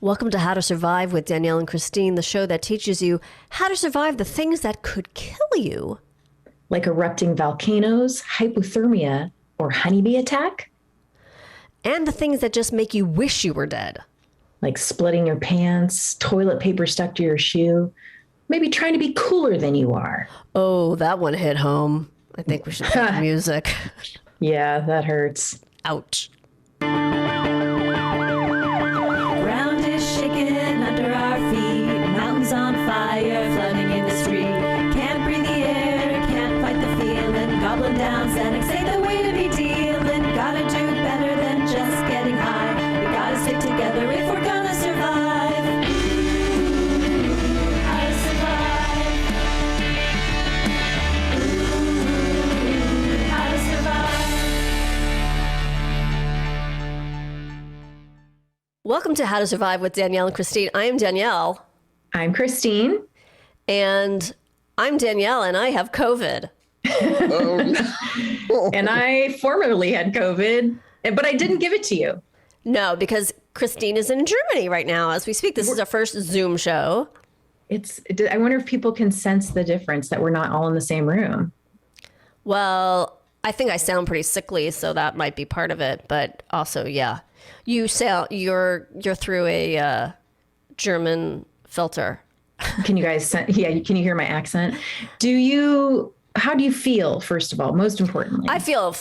Welcome to How to Survive with Danielle and Kristine, the show that teaches you how to survive the things that could kill you. Like erupting volcanoes, hypothermia, or honeybee attack. And the things that just make you wish you were dead. Like splitting your pants, toilet paper stuck to your shoe, maybe trying to be cooler than you are. Oh, that one hit home. I think we should play music. Yeah, that hurts. Ouch. Ground is shaking under our feet, mountains on fire, flooding in the street. Can't breathe the air, can't fight the feeling. Goblin down, Xanax ain't the way to be dealing. Gotta do better than just getting high. We gotta stick together if we're gonna survive. How to survive. How to survive. Welcome to How to Survive with Danielle and Kristine. I am Danielle. I'm Kristine. And I'm Danielle, and I have COVID. And I formerly had COVID, but I didn't give it to you. No, because Kristine is in Germany right now as we speak. This is our first Zoom show. I wonder if people can sense the difference that we're not all in the same room. Well, I think I sound pretty sickly, so that might be part of it. But also, yeah, you're through a German filter. Can you guys, can you hear my accent? How do you feel, first of all, most importantly? I feel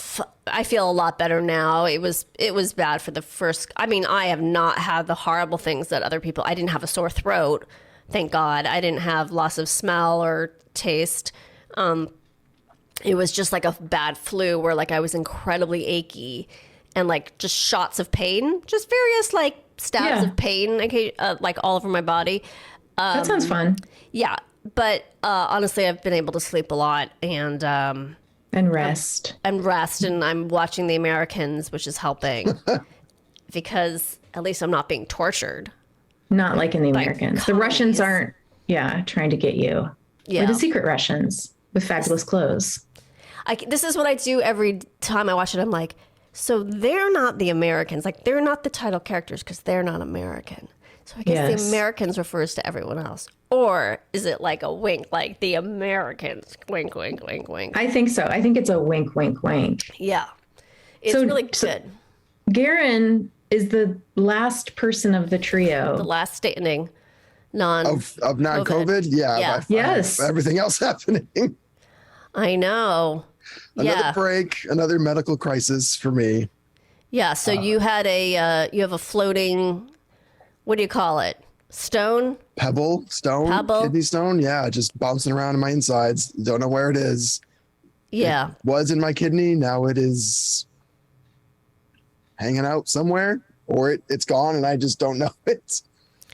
a lot better now. It was bad for the first. I mean, I have not had the horrible things that other people. I didn't have a sore throat, thank God. I didn't have loss of smell or taste. It was just like a bad flu where like I was incredibly achy and like just shots of pain, just various like stabs of pain, like all over my body. That sounds fun. Yeah. But honestly, I've been able to sleep a lot and rest. And I'm watching The Americans, which is helping because at least I'm not being tortured. Not like in The Americans. The Russians aren't, trying to get you. Yeah. Or the secret Russians with fabulous clothes. This is what I do every time I watch it. I'm like, so they're not the Americans. Like, they're not the title characters because they're not American. So I guess the Americans refers to everyone else. Or is it like a wink, like the Americans? Wink, wink, wink, wink. I think so. I think it's a wink, wink, wink. Yeah. It's really good. Garen is the last person of the trio. The last standing of non-COVID? Yeah. Yes. Everything else happening. I know. Another break, another medical crisis for me. Yeah. So you have a floating, what do you call it? Stone? Pebble? Kidney stone? Yeah, just bouncing around in my insides. Don't know where it is. Yeah. It was in my kidney. Now it is hanging out somewhere, or it's gone and I just don't know it.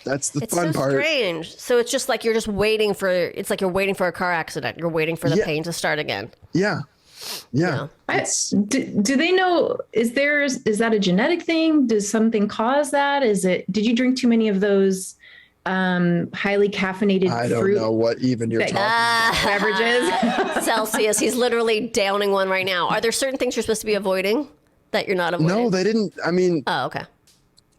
That's the fun part. It's so strange. So it's just like you're just waiting for, it's like you're waiting for a car accident. You're waiting for the pain to start again. Yeah. Yeah. Do they know, is that a genetic thing? Does something cause that? Did you drink too many of those highly caffeinated I don't know what even you're talking about. beverages? Celsius. He's literally downing one right now. Are there certain things you're supposed to be avoiding that you're not avoiding? No, they didn't. I mean, oh, okay.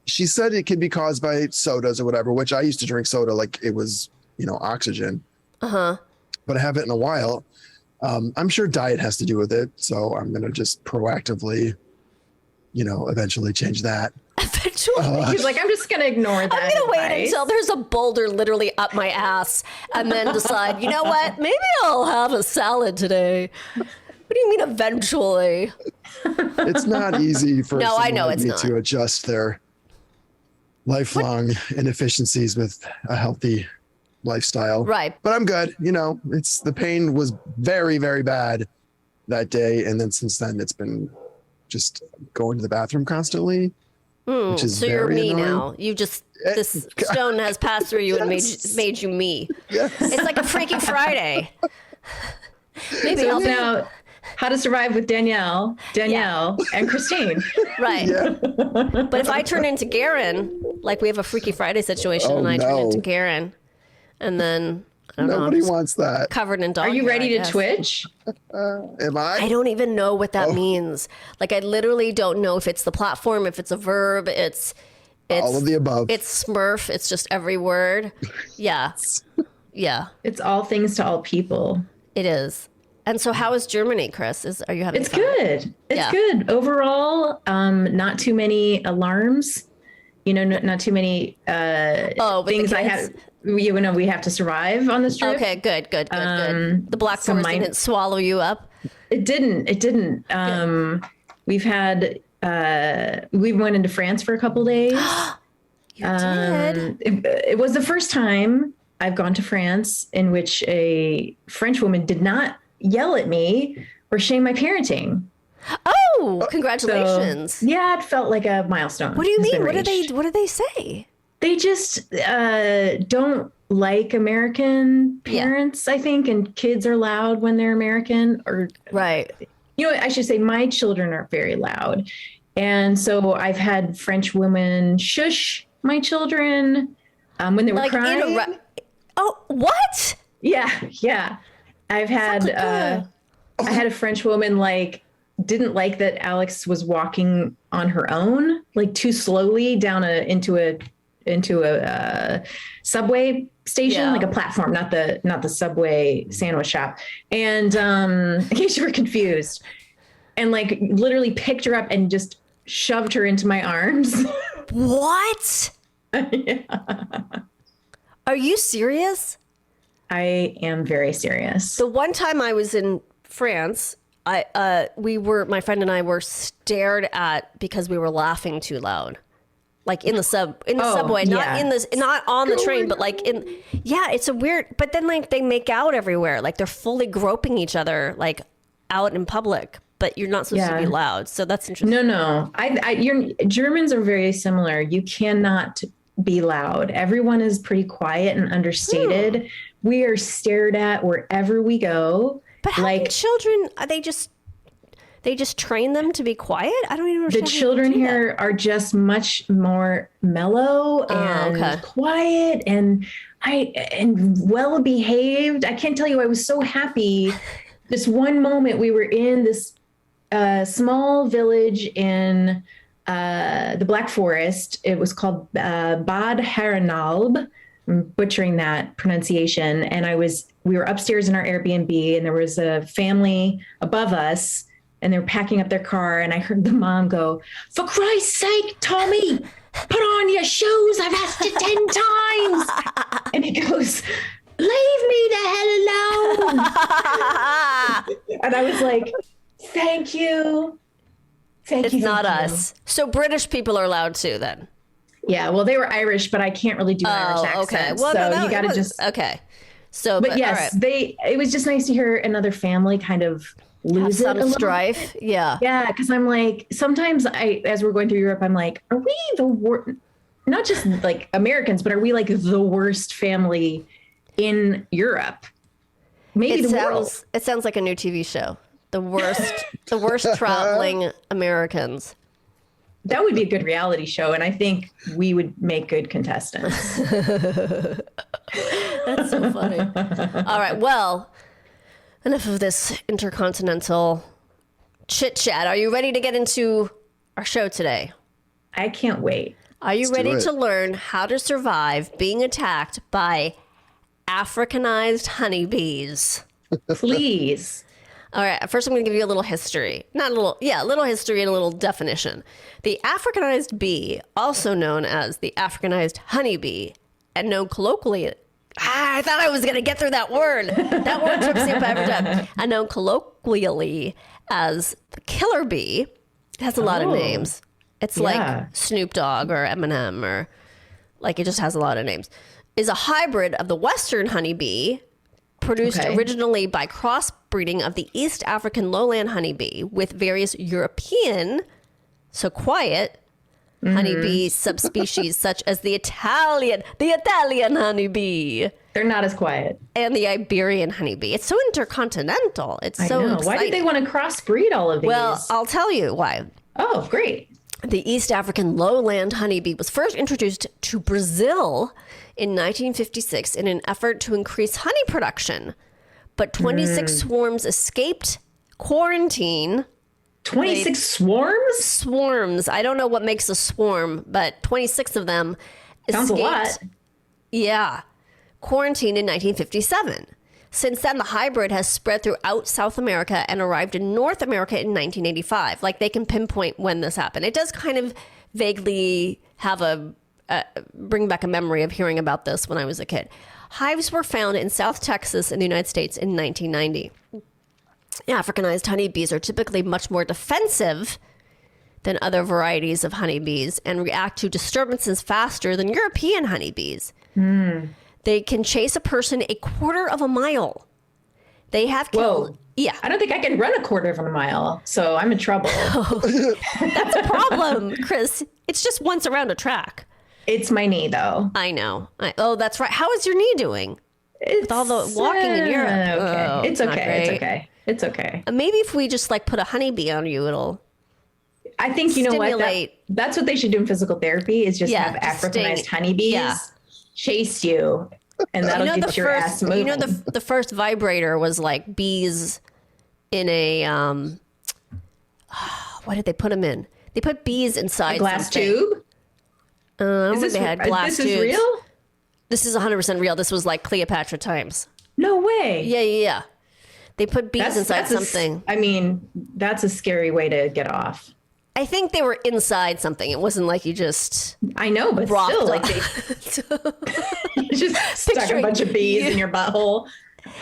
She said it could be caused by sodas or whatever, which I used to drink soda like it was, oxygen. Uh-huh. But I haven't in a while. I'm sure diet has to do with it. So I'm going to just proactively, eventually change that. Eventually. He's like, I'm just going to ignore that. I'm going to wait until there's a boulder literally up my ass and then decide, you know what? Maybe I'll have a salad today. What do you mean eventually? It's not easy for someone like me not. to adjust their lifelong inefficiencies with a healthy lifestyle. Right. But I'm good. The pain was very, very bad that day. And then since then it's been just going to the bathroom constantly, which is so very you're me annoying. now. This stone has passed through you and made you me. Yes. It's like a Freaky Friday. Maybe so now How to Survive with Danielle, and Kristine. Right. Yeah. But if I turn into Garen, like we have a Freaky Friday situation and I turn into Garen, and then I don't know. Nobody wants that. Covered in dog Are you hair, ready I to guess. twitch? Am I? I don't even know what that means. Like I literally don't know if it's the platform, if it's a verb, it's All of the above. It's Smurf. It's just every word. Yeah. Yeah. It's all things to all people. It is. And so how is Germany, Chris? Are you having It's fun? good. It's good. Overall, not too many alarms. Not too many things I have. We have to survive on this trip. Okay, good. The Black Forest didn't swallow you up. It didn't. We've had. We went into France for a couple days. You did. It was the first time I've gone to France in which a French woman did not yell at me or shame my parenting. Oh, congratulations. So, yeah, it felt like a milestone. What do you mean? What do they say? They just don't like American parents, I think, and kids are loud when they're American. Or right. I should say my children are very loud. And so I've had French women shush my children when they were crying. Oh, what? Yeah. I've had I had a French woman didn't like that Alex was walking on her own, too slowly down into a subway station, like a platform, not the subway sandwich shop. And in case you were confused, and literally picked her up and just shoved her into my arms. What? Yeah. Are you serious? I am very serious. The one time I was in France, my friend and I were stared at because we were laughing too loud. In the subway, not on the train, but it's a weird, but then they make out everywhere. They're fully groping each other, out in public, but you're not supposed to be loud. So that's interesting. No. Germans are very similar. You cannot be loud. Everyone is pretty quiet and understated. We are stared at wherever we go. But how can children, they just train them to be quiet? I don't even understand. The children here are just much more mellow and quiet and well behaved. I can't tell you, I was so happy. This one moment we were in this small village in the Black Forest. It was called Bad Herrenalb. I'm butchering that pronunciation. And we were upstairs in our Airbnb, and there was a family above us, and they were packing up their car. And I heard the mom go, "For Christ's sake, Tommy, put on your shoes. I've asked you 10 times." And he goes, "Leave me the hell alone." And I was like, thank you. It's not us. So British people are loud too then? Yeah, well, they were Irish, but I can't really do Irish accent. Okay. Well, so you got to just... Okay. So, but yes, it was just nice to hear another family kind of lose it a little strife. Yeah. Yeah, because I'm sometimes as we're going through Europe, I'm are we the worst, not just Americans, but are we the worst family in Europe? Maybe the world. It sounds like a new TV show. The worst traveling Americans. That would be a good reality show, and I think we would make good contestants. That's so funny. All right, well, enough of this intercontinental chit-chat. Are you ready to get into our show today? I can't wait. Are you ready to learn how to survive being attacked by Africanized honeybees? Please. All right, first I'm going to give you a little history. A little history and a little definition. The Africanized bee, also known as the Africanized honey bee, and known colloquially, I thought I was going to get through that word. That word trips me up every time. And known colloquially as the killer bee. It has a lot of names. It's like Snoop Dogg or Eminem, or it just has a lot of names. Is a hybrid of the Western honeybee, produced originally by crossbreeding of the East African lowland honeybee with various European, so quiet, honeybee subspecies such as the Italian honeybee. They're not as quiet. And the Iberian honeybee. It's so intercontinental. It's so exciting. Why did they want to crossbreed all of these? Well, I'll tell you why. Oh, great. The East African lowland honeybee was first introduced to Brazil in 1956 in an effort to increase honey production. But 26 swarms escaped quarantine 26 swarms? Swarms. I don't know what makes a swarm, but 26 of them Sounds escaped. a lot. Yeah. Quarantined in 1957. Since then, the hybrid has spread throughout South America and arrived in North America in 1985. Like, they can pinpoint when this happened. It does kind of vaguely have bring back a memory of hearing about this when I was a kid. Hives were found in South Texas in the United States in 1990. Africanized honeybees are typically much more defensive than other varieties of honeybees and react to disturbances faster than European honeybees. They can chase a person a quarter of a mile. They have killed... Whoa. Yeah. I don't think I can run a quarter of a mile, so I'm in trouble. That's a problem, Chris. It's just once around a track. It's my knee, though. I know. Oh, that's right. How is your knee doing? With all the walking in Europe. Okay. Oh, It's okay. It's okay. Maybe if we just like put a honeybee on you, it'll... I think, you know what? Stimulate. That's what they should do in physical therapy is just have just Africanized sting. honeybees chase you, and that'll get your ass moving. You know, the first vibrator was like bees in a... what did they put them in? They put bees inside a glass something. tube? I don't think they had glass This tubes. is real? This is 100% real. This was like Cleopatra times. No way. Yeah. They put bees inside something. I mean, that's a scary way to get off. I think they were inside something. It wasn't like you just... I know, but rocked still, up. like you just stuck a Picturing bunch of bees you- in your butthole.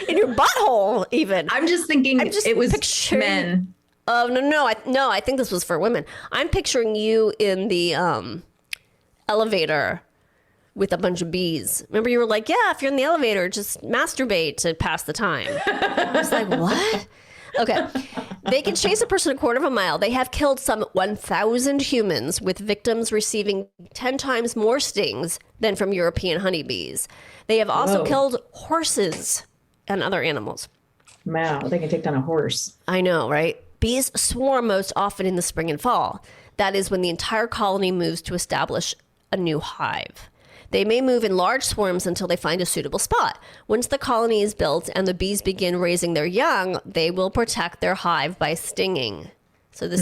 In your butthole, even. I'm just thinking it was picturing- men. Oh, no. I think this was for women. I'm picturing you in the elevator with a bunch of bees. Remember, you were like, yeah, if you're in the elevator, just masturbate to pass the time. I was like, what? Okay. They can chase a person a quarter of a mile. They have killed some 1,000 humans, with victims receiving 10 times more stings than from European honeybees. They have also Whoa. killed horses and other animals. Wow, they can take down a horse. I know, right? Bees swarm most often in the spring and fall. That is when the entire colony moves to establish a new hive. They may move in large swarms until they find a suitable spot. Once the colony is built and the bees begin raising their young, they will protect their hive by stinging. So this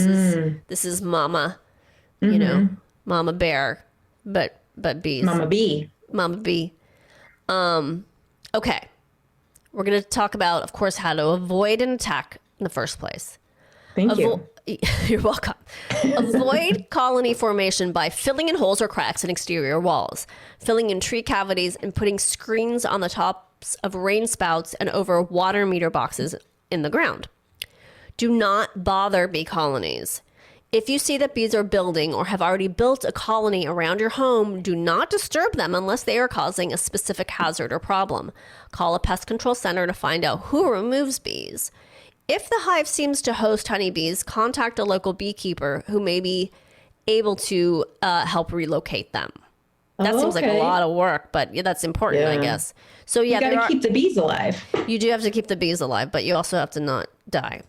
is mama, you know, mama bear, but bees. Mama bee. Mama bee. Okay. We're going to talk about, of course, how to avoid an attack in the first place. Thank you. You're welcome. Avoid colony formation by filling in holes or cracks in exterior walls, filling in tree cavities, and putting screens on the tops of rain spouts and over water meter boxes in the ground. Do not bother bee colonies. If you see that bees are building or have already built a colony around your home, do not disturb them unless they are causing a specific hazard or problem. Call a pest control center to find out who removes bees. If the hive seems to host honeybees, contact a local beekeeper who may be able to help relocate them. That seems like a lot of work, but that's important, I guess. So yeah, you got to keep the bees alive. You do have to keep the bees alive, but you also have to not die.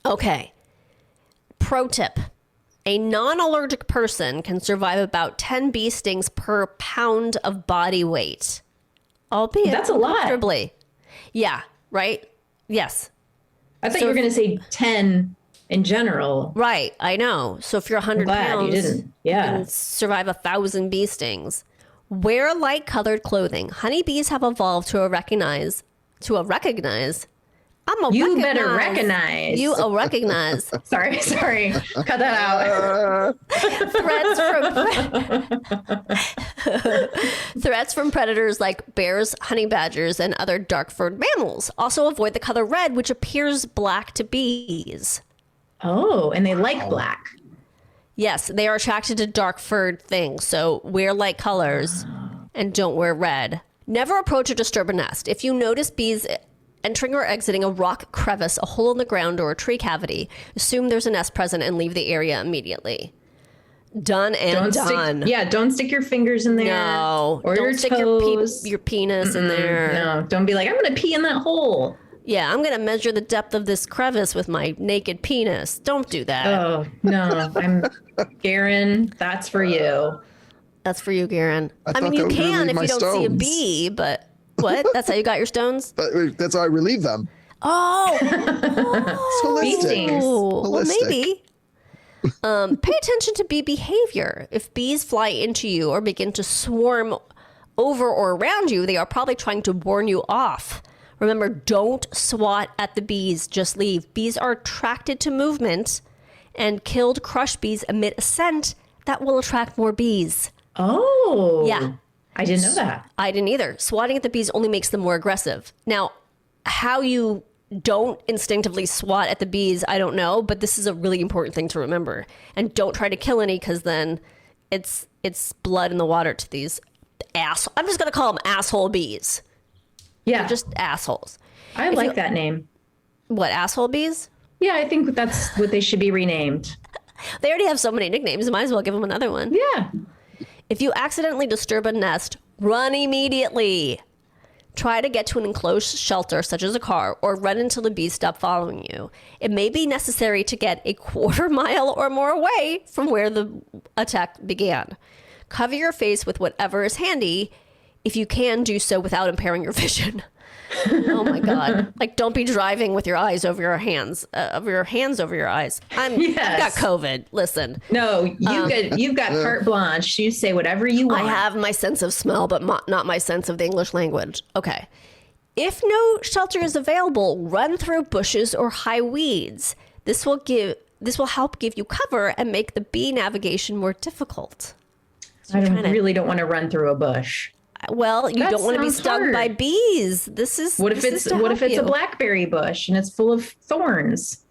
Okay. Pro tip. A non-allergic person can survive about 10 bee stings per pound of body weight. Albeit That's a lot. comfortably. Yeah, right? Yes. I thought you were going to say 10 in general. Right, I know. So if you're 100 Glad pounds, you didn't. Yeah. you can survive 1,000 bee stings. Wear light-colored clothing. Honeybees have evolved to recognize. You better recognize. You recognize. Sorry. Cut that out. Threats from predators like bears, honey badgers, and other dark-furred mammals. Also avoid the color red, which appears black to bees. Oh, and they like black. Yes, they are attracted to dark-furred things, so wear light colors and don't wear red. Never approach or disturb a nest. If you notice bees entering or exiting a rock crevice, a hole in the ground, or a tree cavity, assume there's a nest present and leave the area immediately. Done and done. Don't stick your fingers in there. No. Or Don't your stick toes. your penis in there. No, don't be like, I'm going to pee in that hole. Yeah, I'm going to measure the depth of this crevice with my naked penis. Don't do that. Oh, no. Garen, that's for you. That's for you, Garen. I mean, thought you that would can relieve if my you don't see a stones. bee, but what? That's how you got your stones? But that's how I relieve them. Oh, It's holistic. stings. well, Holistic. maybe. Pay attention to bee behavior. If bees fly into you or begin to swarm over or around you, they are probably trying to warn you off. Remember, don't swat at the bees, just leave. Bees are attracted to movement, and killed crushed bees emit a scent that will attract more bees. Oh. Yeah. I didn't know that. I didn't either. Swatting at the bees only makes them more aggressive. Now, how you don't instinctively swat at the bees, I don't know, but this is a really important thing to remember. And don't try to kill any, because then it's blood in the water to these I'm just going to call them asshole bees. Yeah. They're just assholes. I like that name. What, asshole bees? Yeah, I think that's what they should be renamed. They already have so many nicknames. Might as well give them another one. Yeah. If you accidentally disturb a nest, run immediately. Try to get to an enclosed shelter, such as a car, or run until the bees stop following you. It may be necessary to get a quarter mile or more away from where the attack began. Cover your face with whatever is handy, if you can do so without impairing your vision. Oh my God. Like, don't be driving with your eyes over your hands, over your eyes. I've got COVID. Listen. No, you've got carte blanche. You say whatever you want. I have my sense of smell, but not my sense of the English language. Okay. If no shelter is available, run through bushes or high weeds. This will help give you cover and make the bee navigation more difficult. So I really don't want to run through a bush. Well, you don't want to be stung by bees. What if it's a blackberry bush and it's full of thorns?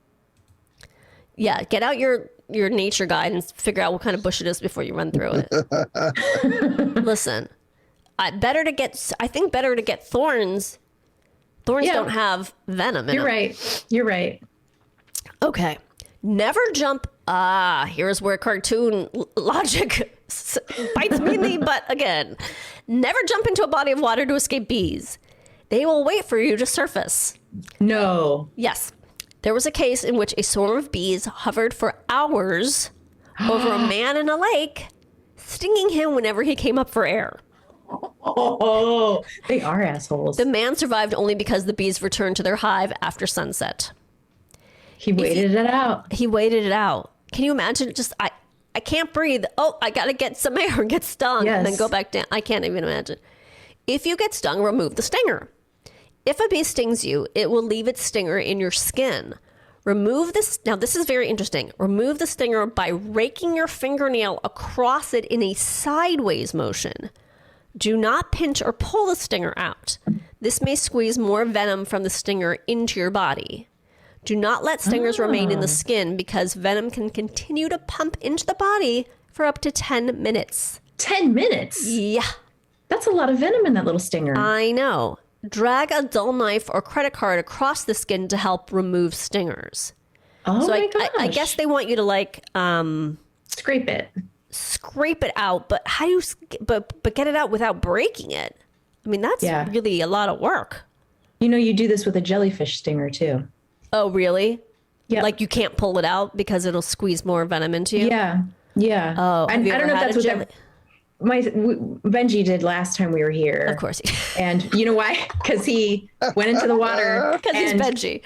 Yeah, get out your nature guide and figure out what kind of bush it is before you run through it. Listen, better to get thorns. Thorns don't have venom in them. You're right. Okay. Never jump. Here's where cartoon logic bites me in the butt again. Never jump into a body of water to escape bees. They will wait for you to surface. No. Yes. There was a case in which a swarm of bees hovered for hours over a man in a lake, stinging him whenever he came up for air. Oh, they are assholes. The man survived only because the bees returned to their hive after sunset. He waited it out. He waited it out. Can you imagine? Just, I can't breathe. Oh, I got to get some air and get stung and then go back down. I can't even imagine. If you get stung, remove the stinger. If a bee stings you, it will leave its stinger in your skin. Remove this. Now, this is very interesting. Remove the stinger by raking your fingernail across it in a sideways motion. Do not pinch or pull the stinger out. This may squeeze more venom from the stinger into your body. Do not let stingers remain in the skin, because venom can continue to pump into the body for up to 10 minutes. 10 minutes? Yeah. That's a lot of venom in that little stinger. I know. Drag a dull knife or credit card across the skin to help remove stingers. Oh, so my gosh. I guess they want you to scrape it out, but how do you but get it out without breaking it? I mean, that's really a lot of work. You do this with a jellyfish stinger too. Oh, really? Yeah. Like you can't pull it out because it'll squeeze more venom into you? Yeah. Yeah. Oh, I don't know if that's what Benji did last time we were here. Of course. And you know why? Because he went into the water. Because he's Benji.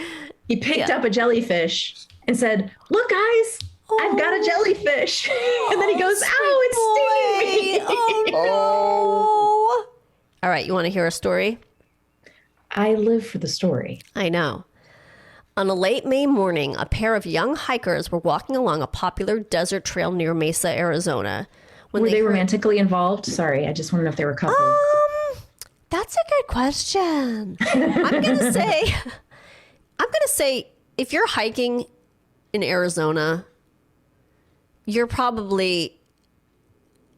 He picked up a jellyfish and said, "Look, guys, I've got a jellyfish." And then he goes, "Ow, it's stinging me." Oh, no. All right. You want to hear a story? I live for the story. I know. On a late May morning, a pair of young hikers were walking along a popular desert trail near Mesa, Arizona. Were they romantically involved? Sorry, I just want to know if they were coupled. That's a good question. I'm gonna say, if you're hiking in Arizona, you're probably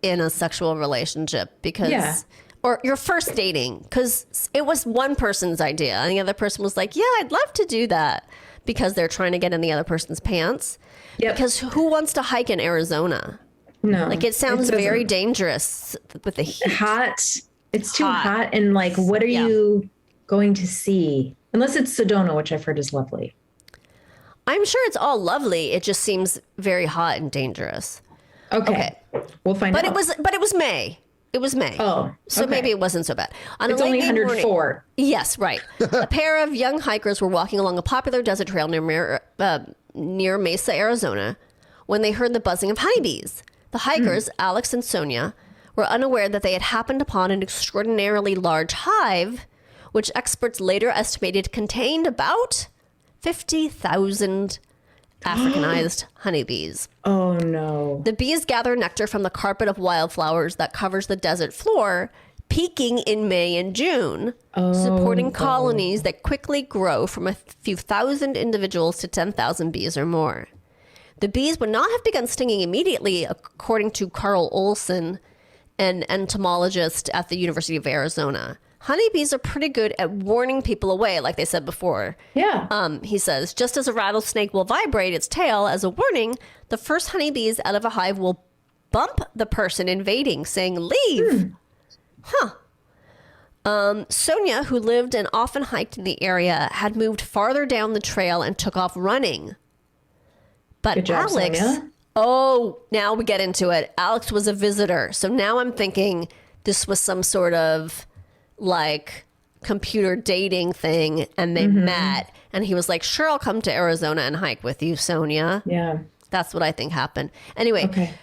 in a sexual relationship because, or you're first dating because it was one person's idea and the other person was like, "Yeah, I'd love to do that," because they're trying to get in the other person's pants. Yep. Because who wants to hike in Arizona? No. Like, it sounds very dangerous with the heat. Hot. It's too hot. And like, what are you going to see? Unless it's Sedona, which I've heard is lovely. I'm sure it's all lovely. It just seems very hot and dangerous. Okay. We'll find out. But it was May. It was May. Oh, so okay. maybe it wasn't so bad. On It's a only late May 104. morning- Yes, right. A pair of young hikers were walking along a popular desert trail near Mesa, Arizona, when they heard the buzzing of honeybees. The hikers, Alex and Sonia, were unaware that they had happened upon an extraordinarily large hive, which experts later estimated contained about 50,000 Africanized honeybees. Oh, no. The bees gather nectar from the carpet of wildflowers that covers the desert floor, peaking in May and June, supporting colonies that quickly grow from a few thousand individuals to 10,000 bees or more. The bees would not have begun stinging immediately, according to Carl Olson, an entomologist at the University of Arizona. Honeybees are pretty good at warning people away, like they said before. Yeah. He says, just as a rattlesnake will vibrate its tail as a warning, the first honeybees out of a hive will bump the person invading, saying, leave. Sonia, who lived and often hiked in the area, had moved farther down the trail and took off running. But Good job, Alex, Sonia. now we get into it. Alex was a visitor. So now I'm thinking this was some sort of like computer dating thing, and they met, and he was like, sure, I'll come to Arizona and hike with you, Sonia. Yeah. That's what I think happened. Anyway, Okay.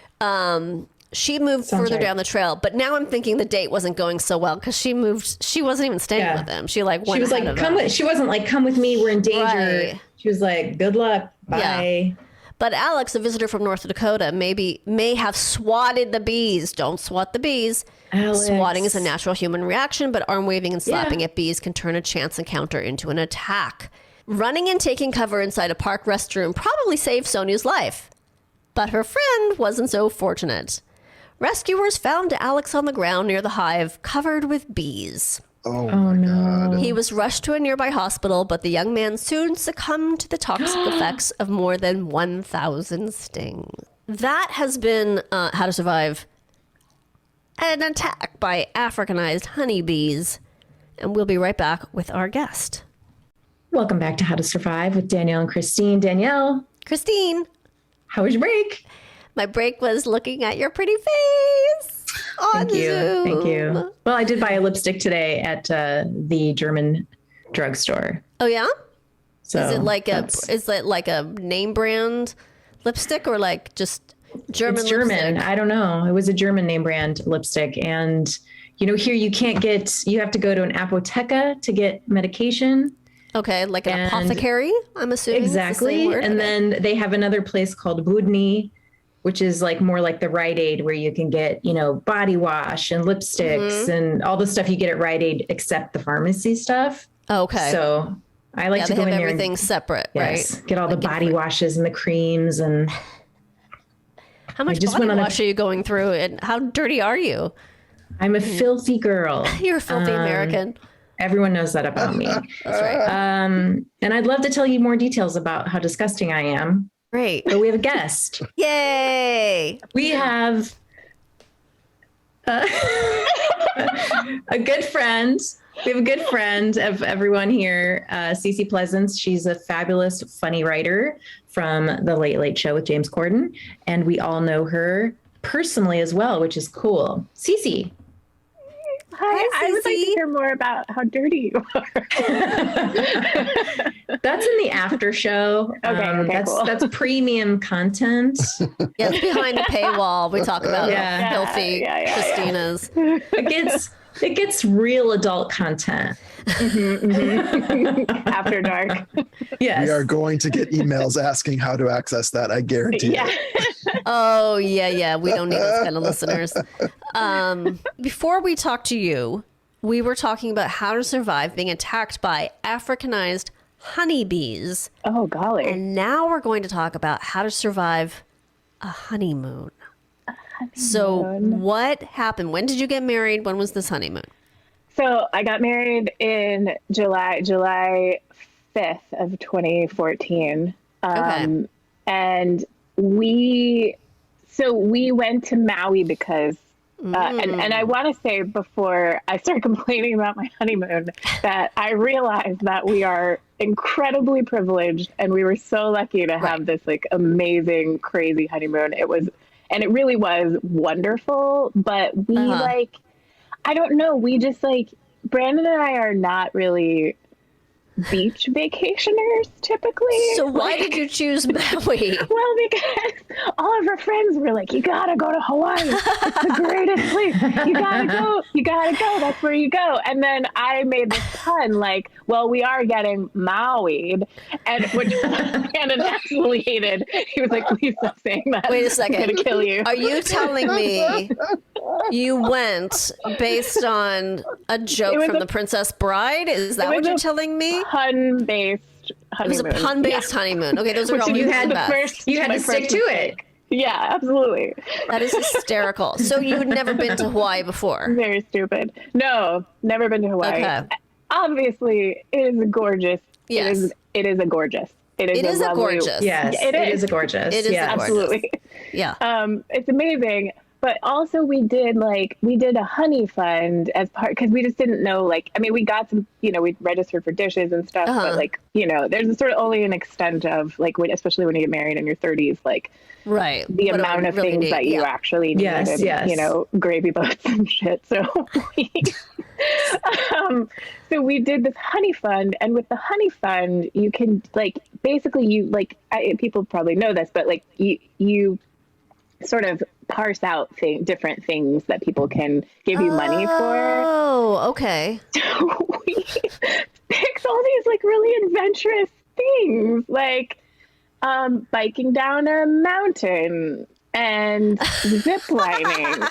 she moved further right. down the trail, but now I'm thinking the date wasn't going so well because she wasn't even staying with him. She like went She was ahead like, of come him. with, she wasn't like, come with me, we're in danger. Right. She was like, good luck. Bye. But Alex, a visitor from North Dakota, may have swatted the bees. Don't swat the bees. Alex. Swatting is a natural human reaction, but arm waving and slapping Yeah. at bees can turn a chance encounter into an attack. Running and taking cover inside a park restroom probably saved Sonia's life. But her friend wasn't so fortunate. Rescuers found Alex on the ground near the hive, covered with bees. Oh my God. He was rushed to a nearby hospital, but the young man soon succumbed to the toxic effects of more than 1,000 stings. That has been How to Survive an Attack by Africanized Honey Bees. And we'll be right back with our guest. Welcome back to How to Survive with Danielle and Kristine. Danielle, Kristine, how was your break? my break was looking at your pretty face on Thank you. Zoom. Thank you. Well, I did buy a lipstick today at the German drugstore. Oh, yeah? So Is it like a name brand lipstick or like just German it's German. lipstick? I don't know. It was a German name brand lipstick. And, you know, here you have to go to an apotheca to get medication. Okay, like an And- apothecary, I'm assuming. It's the Exactly. same word? And Okay. then they have another place called Budni, which is like more like the Rite Aid, where you can get, you know, body wash and lipsticks and all the stuff you get at Rite Aid, except the pharmacy stuff. Okay. So I like yeah, to they go have in there everything and separate, yes, right? get all the body washes and the creams. And How much just body went on a- wash are you going through, and how dirty are you? I'm a filthy girl. You're a filthy American. Everyone knows that about me. That's right. And I'd love to tell you more details about how disgusting I am. Great. But we have a guest. Yay. We have a good friend. We have a good friend of everyone here, CeCe Pleasants. She's a fabulous, funny writer from The Late Late Show with James Corden. And we all know her personally as well, which is cool. CeCe. Hi, I would like to CeCe. hear more about how dirty you are. That's in the after show. Okay, cool. That's premium content. Yeah, it's behind the paywall. We talk about Yeah. how filthy Yeah. Christina's. It gets real adult content. After dark. Yes. We are going to get emails asking how to access that. I guarantee Yeah. it. Oh, yeah. We don't need those kind of listeners. Before we talk to you, we were talking about how to survive being attacked by Africanized honeybees. Oh, golly. And now we're going to talk about how to survive a honeymoon. So what happened? When did you get married? When was this honeymoon? So I got married in July 5th of 2014. Okay. And we went to Maui because, and I want to say before I start complaining about my honeymoon, that I realized that we are incredibly privileged and we were so lucky to have this like amazing, crazy honeymoon. And it really was wonderful. But we like, I don't know. We just like, Brandon and I are not really beach vacationers typically. So why did you choose Maui? Well, because all of our friends were like, you gotta go to Hawaii. It's the greatest place. You gotta go. You gotta go. That's where you go. And then I made this pun like, well, we are getting Maui'd, and which Brandon absolutely hated. He was like, please stop saying that. Wait a second. I'm gonna kill you. Are you telling me you went based on a joke from The Princess Bride? Is that what you're telling me? Pun-based honeymoon. It was a pun-based honeymoon. Okay, those are always you had the the best. first. You had to stick to it. Yeah, absolutely. That is hysterical. So you had never been to Hawaii before? Very stupid. No, never been to Hawaii. Okay. Obviously, it is gorgeous. Yes. It is a gorgeous. It is a lovely- gorgeous. Yes, It is a gorgeous. It is a yes. gorgeous. Absolutely. Yeah. It's amazing. But also we did a honey fund as part, because we just didn't know, like, I mean, we got some, we registered for dishes and stuff, but like, there's sort of only an extent of like, especially when you get married in your 30s, like right. the What do I amount of really things need? that you actually need, Yes, and, yes. gravy boats and shit. So so we did this honey fund, and with the honey fund, you can like, basically people probably know this, but like you sort of parse out different things that people can give you money for. Oh, okay. So we picked all these like really adventurous things, like biking down a mountain and zip lining.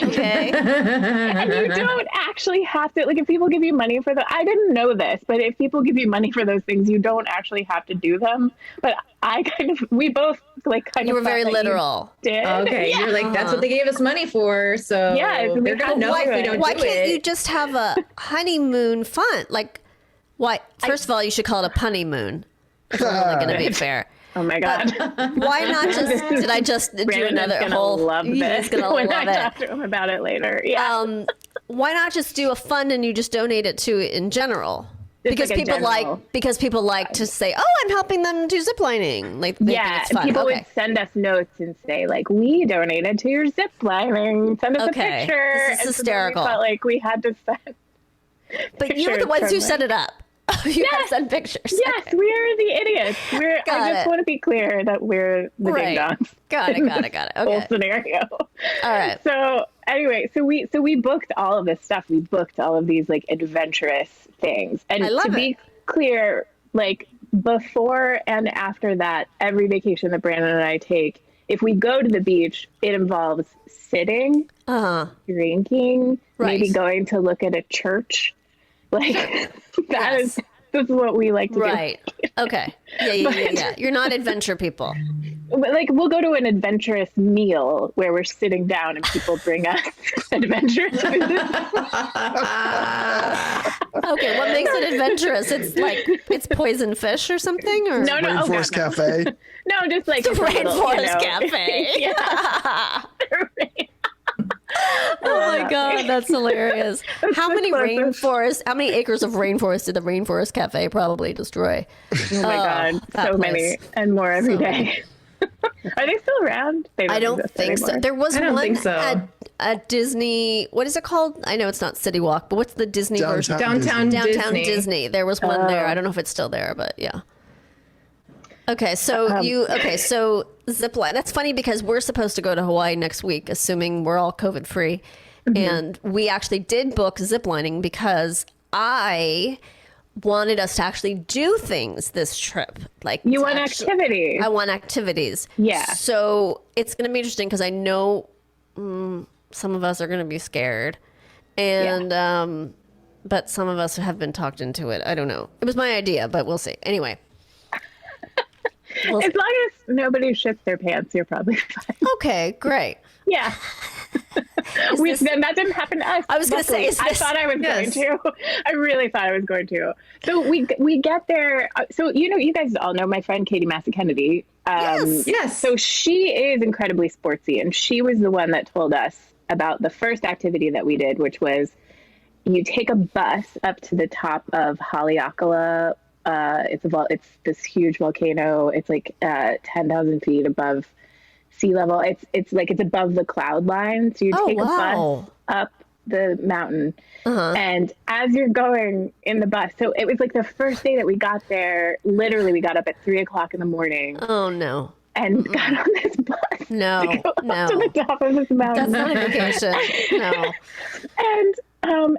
Okay. And you don't actually have to, like, if people give you money for I didn't know this, but if people give you money for those things, you don't actually have to do them. But we both like kind You of were very literal. did. Okay, Yeah. you're like, that's what they gave us money for, so Yeah, they're gonna know if we don't Why do can't it. you just have a honeymoon fun? Like, why? First of all, you should call it a punnymoon. If we're really going to be fair. Oh my God. Why not just? Did I just do Brandon's another gonna whole? love He's this gonna when love I it. talk to him about it later. Yeah. Why not just do a fund and you just donate it to in general? Just Because like a people like to say, "Oh, I'm helping them do ziplining." Like, they think Yeah, it's and fun. people Okay. would send us notes and say, like, we donated to your zip lining. Send us Okay. a picture. This is And so then hysterical. we felt like we had to send But you were the pictures ones who from set it up. You guys Yes. sent pictures. Yes, we're the idiots. I Got just it. want to be clear that we're the Right. ding dongs. Got it. in Got this it. Got it. Whole Okay. scenario. All right. So anyway, so we booked all of this stuff. We booked all of these like adventurous things. And I love to be clear, like before and after that, every vacation that Brandon and I take, if we go to the beach, it involves sitting, drinking, Right. maybe going to look at a church. Like Yes. this is what we like to do. Right. Okay. Yeah. You're not adventure people. But, like, we'll go to an adventurous meal where we're sitting down and people bring us adventurous food. Okay. What makes it adventurous? It's poison fish or something, or No, oh, Rainforest God, no. Cafe. No, just like the a little, Rainforest Cafe. Yeah. Oh my God, that's hilarious. How the many closest. how many acres of rainforest did the Rainforest Cafe probably destroy? Oh my God, that so place. many and more every So day. Are they still around? They I don't exist think so. anymore. There was I don't one think so. at Disney. What is it called? I know it's not City Walk, but what's the Disney version? Downtown Downtown Disney. Disney. There was one there. I don't know if it's still there, but yeah. Okay, so so zipline. That's funny because we're supposed to go to Hawaii next week, assuming we're all COVID free. And we actually did book ziplining because I wanted us to actually do things this trip. Like, You to want activities. I want activities. Yeah. So it's going to be interesting because I know some of us are going to be scared. And, but some of us have been talked into it. I don't know. It was my idea, but we'll see. Anyway. As long as nobody shits their pants, you're probably fine. Okay, great. Yeah. That didn't happen to us. I was going to say, I thought I was going to. I really thought I was going to. So we get there. So, you guys all know my friend Katie Massey Kennedy. Yes. So she is incredibly sportsy, and she was the one that told us about the first activity that we did, which was you take a bus up to the top of Haleakala. It's this huge volcano. It's like 10,000 feet above sea level. It's like it's above the cloud line. So you take a bus up the mountain, and as you're going in the bus, so it was like the first day that we got there, literally we got up at 3:00 in the morning. Oh no. And got on this bus to go up to the top of this mountain. That's not a vacation. No.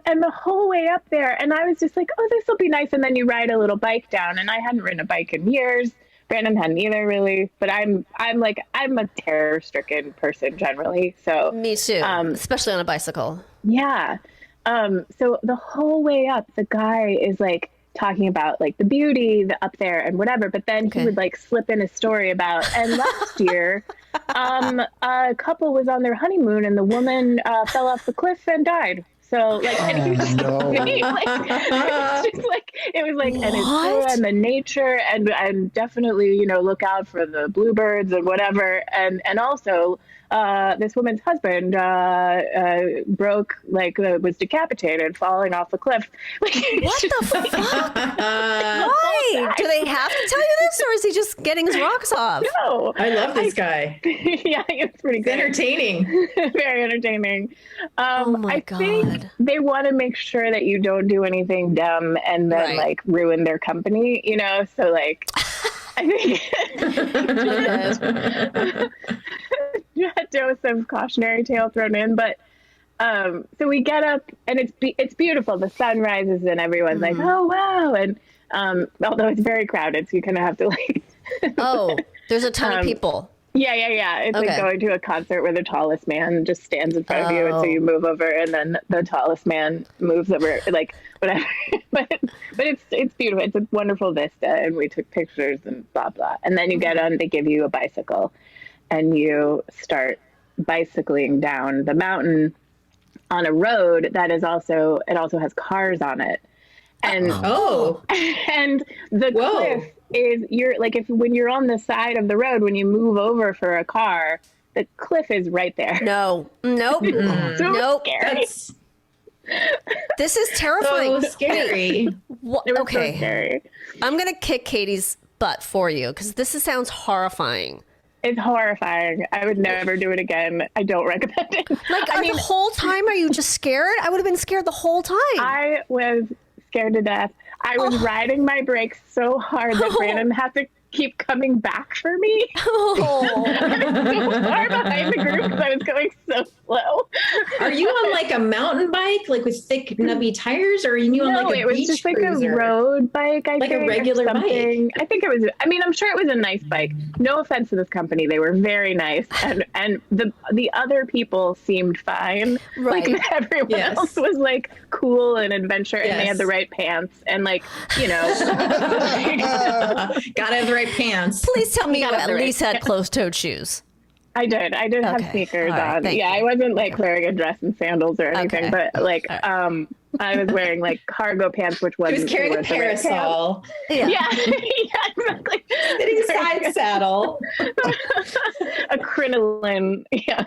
And the whole way up there, and I was just like, oh, this will be nice. And then you ride a little bike down, and I hadn't ridden a bike in years. Brandon hadn't either, really. But I'm a terror-stricken person generally. So me too, especially on a bicycle. Yeah. So the whole way up, the guy is like talking about like the beauty up there and whatever, but then he would like slip in a story about, and last year a couple was on their honeymoon and the woman fell off the cliff and died. So like, and he was it was like, and it's true, and the nature, and definitely, you know, look out for the bluebirds and whatever, and also this woman's husband was decapitated falling off the cliff. What the fuck? Why? Do they have to tell you this, or is he just getting his rocks off? No. I love this guy. Yeah, it's pretty good. Entertaining. Very entertaining. Oh my God. I think they want to make sure that you don't do anything dumb and then like ruin their company, you know? So like, I think a dose of cautionary tale thrown in, but so we get up and it's beautiful. The sun rises and everyone's like, oh wow, and although it's very crowded, so you kind of have to like there's a ton of people. Yeah. It's like going to a concert where the tallest man just stands in front of you, and so you move over, and then the tallest man moves over, like whatever. but it's beautiful. It's a wonderful vista, and we took pictures and blah blah. And then you get on. They give you a bicycle, and you start bicycling down the mountain on a road that is also has cars on it, and and the cliff is when you're on the side of the road, when you move over for a car, the cliff is right there. Nope. Scary. This is terrifying. So scary. So scary. I'm gonna kick Katie's butt for you because this sounds horrifying. It's horrifying. I would never do it again. I don't recommend it. Like, the whole time, are you just scared? I would have been scared the whole time. I was scared to death. I was riding my brakes so hard that Brandon had to keep coming back for me. I was so far behind the group because I was going so slow. Are you on like a mountain bike, like with thick nubby tires, or are you on like a beach it was just like cruiser? A road bike, I like think, a regular bike. I think it was. I mean, I'm sure it was a nice bike. No offense to this company, they were very nice, and the other people seemed fine. Right. Like everyone else was like cool and adventure, and they had the right pants, and like, you know, gotta have the right pants. Please tell me you at least had closed-toed shoes. I did have sneakers on. Yeah, I wasn't like wearing a dress and sandals or anything, but like I was wearing like cargo pants, which wasn't. He was carrying a parasol. Yeah, exactly. Sitting side saddle. A crinoline. Yeah.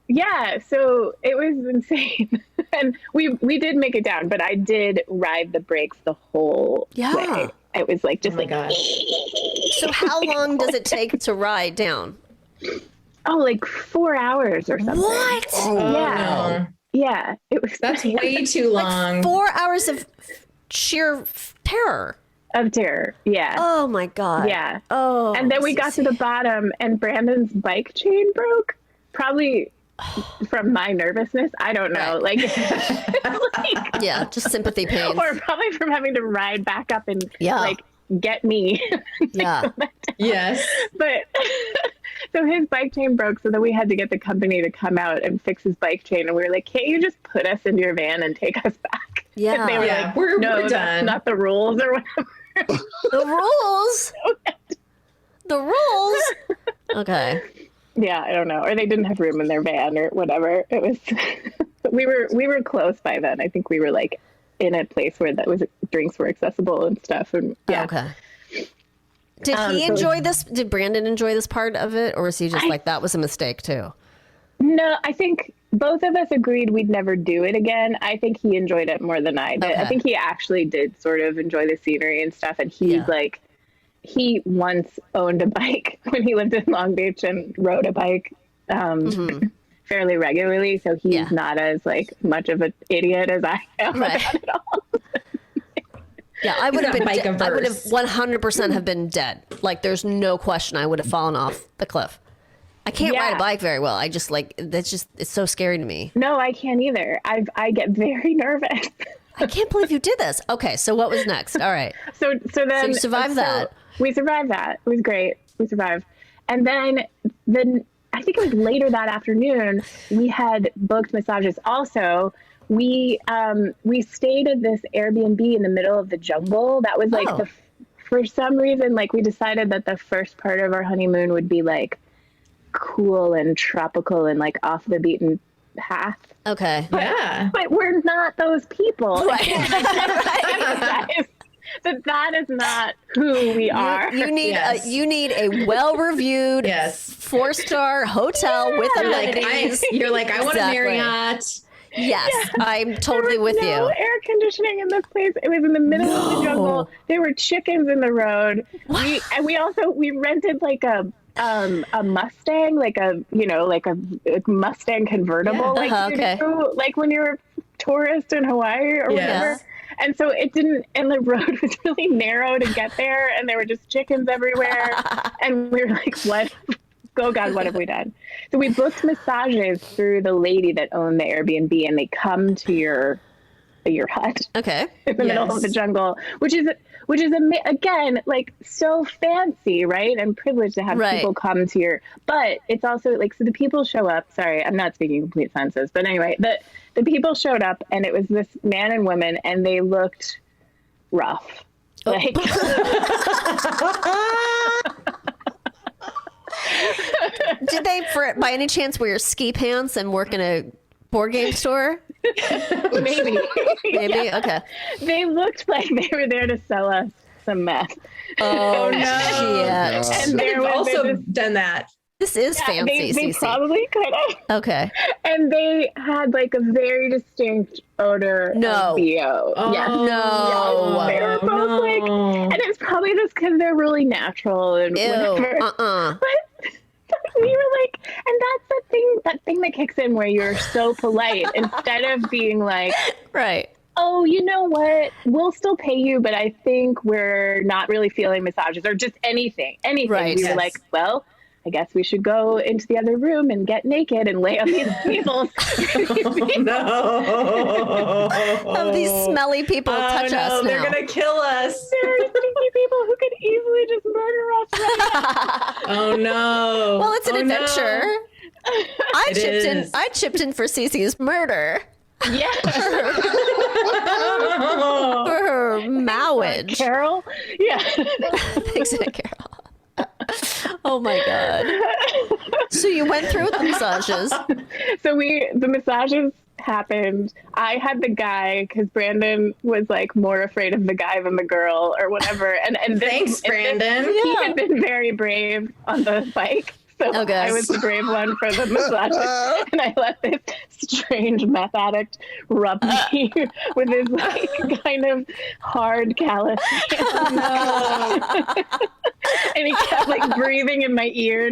Yeah, so it was insane. And we did make it down, but I did ride the brakes the whole way. It was like just So how long does it take to ride down? Oh, like 4 hours or something. What? Oh, yeah. No. Yeah. That's way too long. Like 4 hours of sheer terror. Of terror. Yeah. Oh my God. Yeah. Oh. And then we got to the bottom and Brandon's bike chain broke. Probably from my nervousness. I don't know. Like, yeah, just sympathy pains. Or probably from having to ride back up and like get me. Yeah. Yes. But so his bike chain broke, so then we had to get the company to come out and fix his bike chain, and we were like, can't you just put us into your van and take us back? Yeah. And they were like, we're done. That's not the rules or whatever. The rules? The rules? Okay. Yeah, I don't know. Or they didn't have room in their van or whatever. It was we were close by then. I think we were like in a place where drinks were accessible and stuff. And yeah. Okay. Did he enjoy this? Did Brandon enjoy this part of it? Or is he just like, that was a mistake too? No, I think both of us agreed we'd never do it again. I think he enjoyed it more than I did. Okay. I think he actually did sort of enjoy the scenery and stuff. And he's like, he once owned a bike when he lived in Long Beach and rode a bike fairly regularly. So he's not as like much of an idiot as I am about it all. Yeah, I would have been. I would have bike-averse. 100% have been dead. Like, there's no question I would have fallen off the cliff. I can't ride a bike very well. I just like it's so scary to me. No, I can't either. I get very nervous. I can't believe you did this. Okay, so what was next? All right. So then you survived that. We survived that. It was great. We survived. And then I think it was later that afternoon, we had booked massages. Also, we stayed at this Airbnb in the middle of the jungle. That was like for some reason, like we decided that the first part of our honeymoon would be like cool and tropical and like off the beaten path. Okay. But we're not those people. Right. That is not who we are. You need a well-reviewed 4-star hotel with amenities. You're like, I want a Marriott. Yes, I'm totally with you. Air conditioning in this place. It was in the middle of the jungle. There were chickens in the road. We rented like a Mustang, like a Mustang convertible, like when you're a tourist in Hawaii or whatever. And so it didn't, and the road was really narrow to get there, and there were just chickens everywhere. And we were like, what? Oh God, what have we done? So we booked massages through the lady that owned the Airbnb, and they come to your hut. Okay. In the middle of the jungle, which is again, like so fancy, right? And privileged to have people come to your, but it's also like, so the people show up, sorry, I'm not speaking complete sentences, but anyway, the people showed up, and it was this man and woman, and they looked rough. Like, did they, by any chance, wear ski pants and work in a board game store? Maybe. Okay. They looked like they were there to sell us some meth. Oh no! And they've also done that. This is fancy. They CeCe. probably could have. Okay. And they had like a very distinct odor of BO. Oh, yes. No. Yes. They were both like, and it was probably just because they're really natural and whatever. But we were like, and that's that thing that kicks in where you're so polite instead of being like, right. Oh, you know what? We'll still pay you, but I think we're not really feeling massages or just anything. Right. We were like, well, I guess we should go into the other room and get naked and lay on these tables. Have these smelly people touch us now. They're going to kill us. There are stinky people who could easily just murder us right now. Oh, no. Well, it's an adventure. No. I chipped in for CeCe's murder. Yeah. For her marriage. Carol? Yeah. Thanks, Carol. Oh my God. So you went through the massages. So the massages happened. I had the guy because Brandon was like more afraid of the guy than the girl or whatever. And thanks, Brandon. He had been very brave on the bike. So I was the brave one for the massage. And I let this strange meth addict rub me with his like kind of hard callous hand. And he kept like breathing in my ear.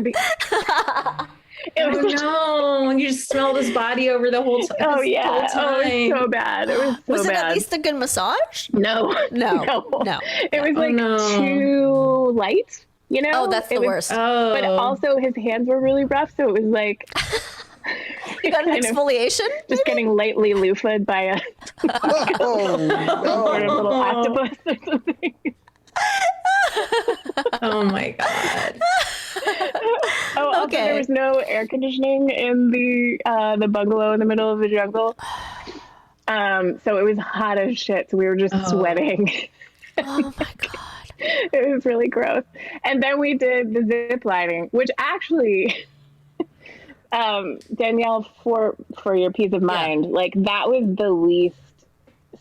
And you just smelled his body over the whole time. Oh yeah. Whole time. It was so bad. It was so was bad. it at least a good massage? No. It was like too light. You know? Oh, that's the worst. But also his hands were really rough, so it was like you got an exfoliation? Just getting lightly loofah'd by a little octopus or something. Oh my God. Also, there was no air conditioning in the bungalow in the middle of the jungle. So it was hot as shit, so we were just sweating. Oh my God. It was really gross. And then we did the zip lining, which actually, Danielle, for your peace of mind, like that was the least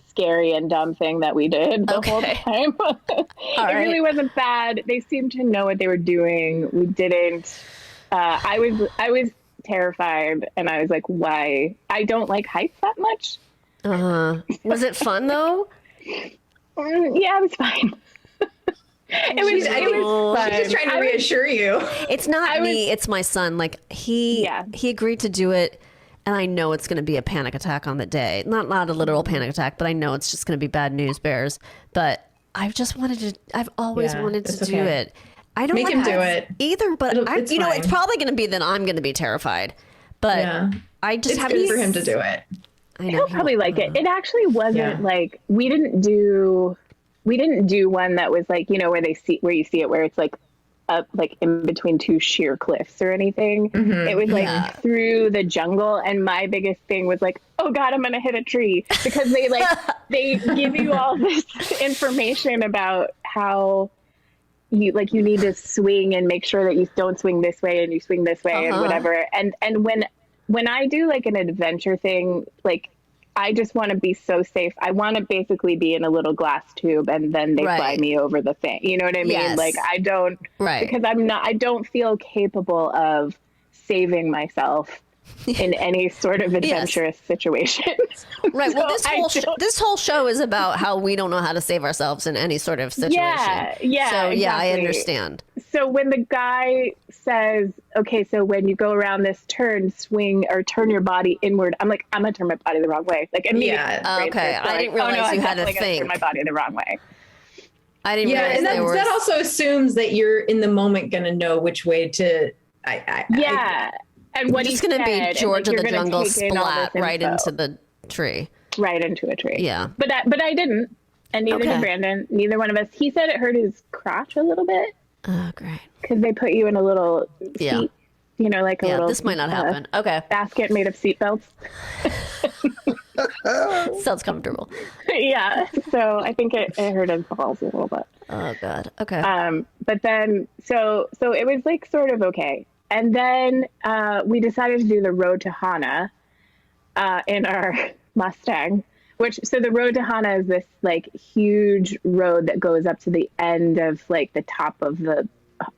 scary and dumb thing that we did the whole time. It really wasn't bad. They seemed to know what they were doing. We didn't. I was terrified, and I was like, why? I don't like heights that much. Was it fun though? Yeah, it was fine. It was fun. She's just trying to reassure you. It's not me, it's my son. Like he agreed to do it, and I know it's going to be a panic attack on the day. Not a literal panic attack, but I know it's just going to be bad news bears. But I've always wanted to do it. I don't make him do it either, but it's probably going to be that I'm going to be terrified. But I just have good for him to do it. I know he'll probably like it. It actually wasn't like we didn't do one that was like, where you see it where it's like up like in between two sheer cliffs or anything. Mm-hmm. It was like through the jungle, and my biggest thing was like, oh God, I'm gonna hit a tree, because they give you all this information about how you need to swing and make sure that you don't swing this way and you swing this way and whatever. And when I do like an adventure thing, like I just want to be so safe. I want to basically be in a little glass tube and then they fly me over the thing. You know what I mean? Yes. Like I don't, because I don't feel capable of saving myself in any sort of adventurous situation. Right. So well, this whole show is about how we don't know how to save ourselves in any sort of situation. Yeah. So exactly. I understand. So when the guy says, okay, so when you go around this turn, swing or turn your body inward, I'm like, I'm gonna turn my body the wrong way. Like immediately. Yeah. Okay. I didn't realize you had to think. Turn my body the wrong way. I didn't realize and that also assumes that you're in the moment gonna know which way to. And what he's going to be George of the Jungle splat right into the tree. Right into a tree. Yeah. But I didn't. And neither did Brandon. Neither one of us. He said it hurt his crotch a little bit. Oh, great. Because they put you in a little seat, like a little. This might not happen. Okay. Basket made of seat belts. Sounds comfortable. Yeah. So I think it hurt his balls a little bit. Oh, God. Okay. But then, so it was like sort of okay. And then we decided to do the road to Hana in our Mustang, so the road to Hana is this like huge road that goes up to the end of like the top of the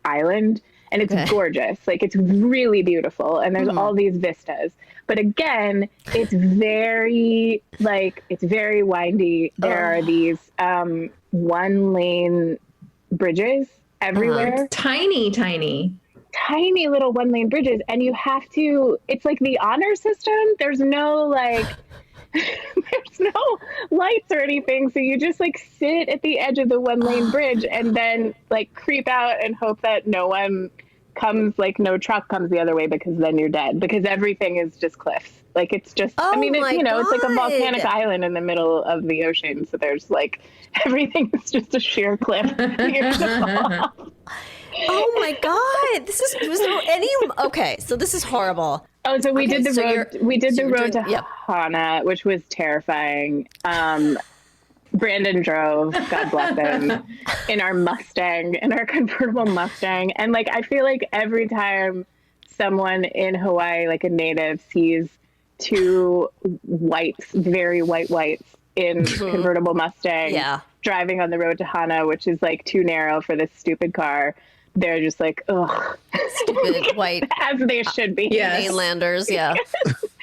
island. And it's gorgeous. Like it's really beautiful. And there's all these vistas. But again, it's very windy. There are these 1-lane bridges everywhere. Tiny little 1-lane bridges, and you have to, it's like the honor system. There's no there's no lights or anything, so you just like sit at the edge of the 1-lane bridge and then like creep out and hope that no one comes, like no truck comes the other way, because then you're dead, because everything is just cliffs. Like it's just it's it's like a volcanic island in the middle of the ocean, so there's like everything is just a sheer cliff. Oh my God! So this is horrible. Oh, so we did the road. We did the road to Hana, which was terrifying. Brandon drove, God bless him, in our Mustang, in our convertible Mustang, and like I feel like every time someone in Hawaii, like a native, sees two whites, very whites in convertible Mustang, driving on the road to Hana, which is like too narrow for this stupid car. They're just like, ugh. Stupid white. As they should be. Yes. Mainlanders, yeah.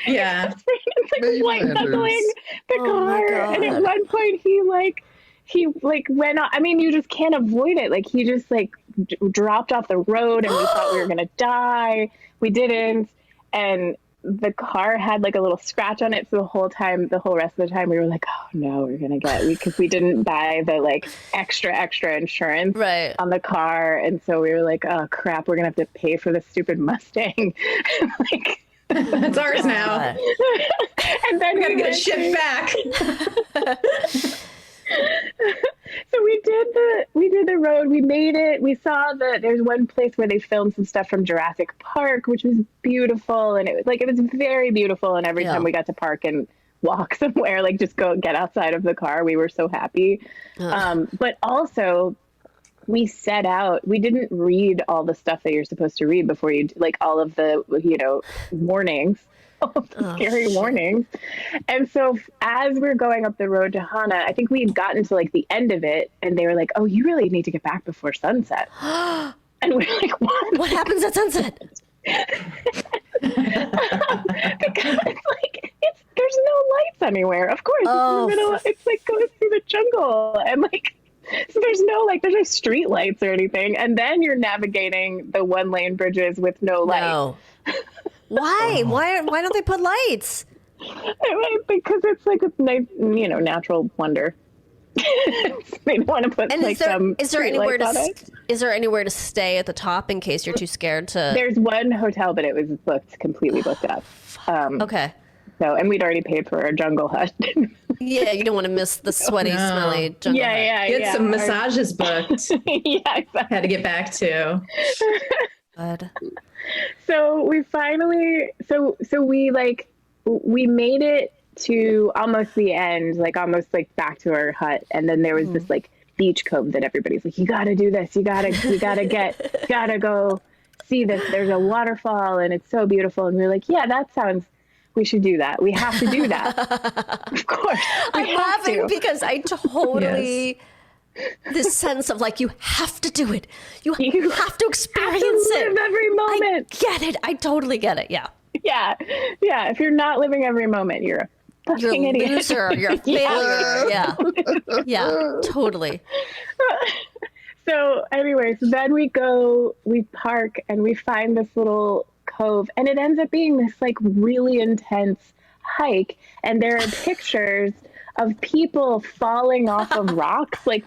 Yeah. It's like white knuckling the car. And at one point he went on. I mean, you just can't avoid it. Like he just like dropped off the road, and we thought we were going to die. We didn't. And the car had like a little scratch on it. So the whole rest of the time we were like, oh no, we're going to because we didn't buy the like extra insurance on the car. And so we were like, oh crap, we're going to have to pay for this stupid Mustang. Like, it's ours now. And then we got to get it shipped back. So we did the road. We made it. We saw there's one place where they filmed some stuff from Jurassic Park, which was beautiful, and it was very beautiful. And every time we got to park and walk somewhere, like just go get outside of the car, we were so happy. But also, we set out. We didn't read all the stuff that you're supposed to read before you like all of the warnings. Scary warnings. And so as we're going up the road to Hana, I think we had gotten to like the end of it, and they were like, oh, you really need to get back before sunset. And we're like, what happens at sunset? Because like there's no lights anywhere, of course. It's in the middle, it's like goes through the jungle, and like So there's no street lights or anything. And then you're navigating the 1-lane bridges with no light. No. Why? Why don't they put lights? Because it's like a nice, natural wonder. They don't want to put is there anywhere to stay at the top in case you're too scared to? There's one hotel, but it was completely booked up. Okay. So, and we'd already paid for our jungle hut. Yeah, you don't want to miss the sweaty, smelly jungle hut. Get some massages booked. Yeah, exactly. Had to get back to. God. So we finally, we made it to almost the end, almost back to our hut. And then there was this beach cove that everybody's like, you got to do this. You got to go see this. There's a waterfall and it's so beautiful. And we were like, yeah, we should do that. We have to do that. Of course. I'm laughing because I totally, this sense of you have to do it. You have to experience it. Live every moment. I get it. I totally get it. Yeah. Yeah. Yeah. If you're not living every moment, you're a fucking idiot. Loser. You're a failure. Yeah. Yeah, totally. So anyways, then we park and we find this little cove, and it ends up being this really intense hike, and there are pictures of people falling off of rocks, the